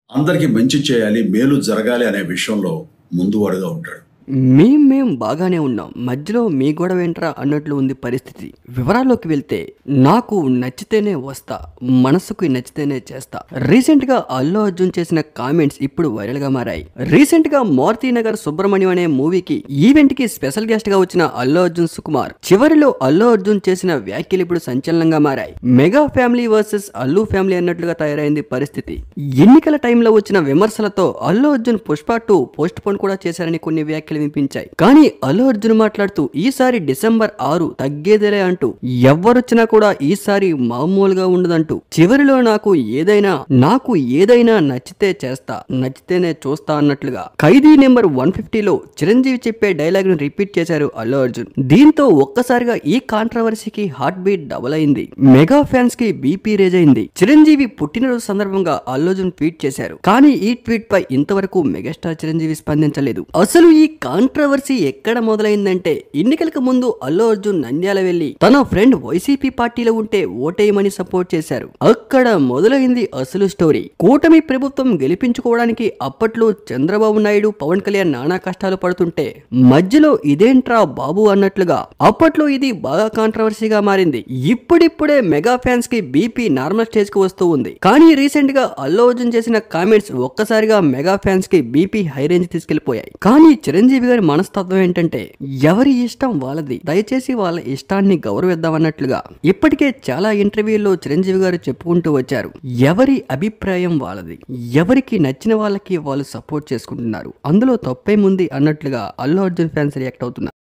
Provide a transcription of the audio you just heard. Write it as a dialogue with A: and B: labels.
A: అందరికీ మంచి చేయాలి, మేలు జరగాలి అనే విషయంలో ముందువాడుగా ఉంటాడు.
B: మేం బాగానే ఉన్నాం, మధ్యలో మీ గొడవ ఏంట్రా అన్నట్లు ఉంది పరిస్థితి. వివరాల్లోకి వెళ్తే, నాకు నచ్చితేనే వస్తా, మనసుకు నచ్చితేనే చేస్తా. రీసెంట్ గా అల్లు అర్జున్ చేసిన కామెంట్స్ ఇప్పుడు వైరల్ గా మారాయి. రీసెంట్ గా మారుతినగర్ సుబ్రహ్మణ్యం అనే మూవీకి ఈవెంట్ కి స్పెషల్ గెస్ట్ గా వచ్చిన అల్లు అర్జున్ సుకుమార్ చివరిలో అల్లు అర్జున్ చేసిన వ్యాఖ్యలు ఇప్పుడు సంచలనంగా మారాయి. Mega family versus Allu family అన్నట్లుగా తయారైంది పరిస్థితి. ఎన్నికల టైంలో వచ్చిన విమర్శలతో అల్లు అర్జున్ పుష్ప 2 పోస్ట్ పోన్ కూడా చేశారని కొన్ని వ్యాఖ్యలు వినిపించాయి. కానీ అల్లు అర్జున్ మాట్లాడుతూ ఈసారి డిసెంబర్ 6 తగ్గేదేలే అంటూ, ఎవరొచ్చినా కూడా ఈసారి మామూలుగా ఉండదంటూ, చివరిలో నాకు ఏదైనా నచ్చితే చేస్తా, నచ్చితేనే చూస్తా అన్నట్లుగా ఖైదీ నెంబర్ 150లో చిరంజీవి చెప్పే డైలాగ్ ను రిపీట్ చేశారు అల్లు అర్జున్. దీంతో ఒక్కసారిగా ఈ కాంట్రవర్సీకి హార్ట్ బీట్ డబుల్ అయింది. మెగా ఫ్యాన్స్ కి బీపీ రేజ్ అయింది. చిరంజీవి పుట్టినరోజు సందర్భంగా అల్లు అర్జున్ ట్వీట్ చేశారు. కానీ ఈ ట్వీట్ పై ఇంతవరకు మెగాస్టార్ చిరంజీవి స్పందించలేదు. అసలు ఈ కాంట్రవర్సీ ఎక్కడ మొదలైందంటే, ఎన్నికలకు ముందు అల్లు అర్జున్ నంద్యాల వెళ్లి తన ఫ్రెండ్ వైసీపీ పార్టీలో ఉంటే ఓటేయమని సపోర్ట్ చేశారు. అక్కడ మొదలైంది అసలు స్టోరీ. కూటమి ప్రభుత్వం గెలిపించుకోవడానికి అప్పట్లో చంద్రబాబు నాయుడు, పవన్ కళ్యాణ్ నానా కష్టాలు పడుతుంటే మధ్యలో ఇదేంట్రా బాబు అన్నట్లుగా అప్పట్లో ఇది బాగా కాంట్రవర్సీగా మారింది. ఇప్పుడిప్పుడే మెగా ఫ్యాన్స్ కి బీపీ నార్మల్ స్టేజ్ కు వస్తూ ఉంది. కానీ రీసెంట్ గా అల్లు అర్జున్ చేసిన కామెంట్స్ ఒక్కసారిగా మెగా ఫ్యాన్స్ కి బీపీ హై రేంజ్ తీసుకెళ్లిపోయాయి. కానీ చిరంజీవి గారి మనస్తత్వం ఏంటంటే, ఎవరి ఇష్టం వాళ్ళది, దయచేసి వాళ్ళ ఇష్టాన్ని గౌరవిద్దామన్నట్లుగా ఇప్పటికే చాలా ఇంటర్వ్యూల్లో చిరంజీవి గారు చెప్పుకుంటూ వచ్చారు. ఎవరి అభిప్రాయం వాళ్ళది, ఎవరికి నచ్చిన వాళ్ళకి వాళ్ళు సపోర్ట్ చేసుకుంటున్నారు, అందులో తప్పేముంది అన్నట్లుగా అల్లు అర్జున్ ఫ్యాన్స్ రియాక్ట్ అవుతున్నారు.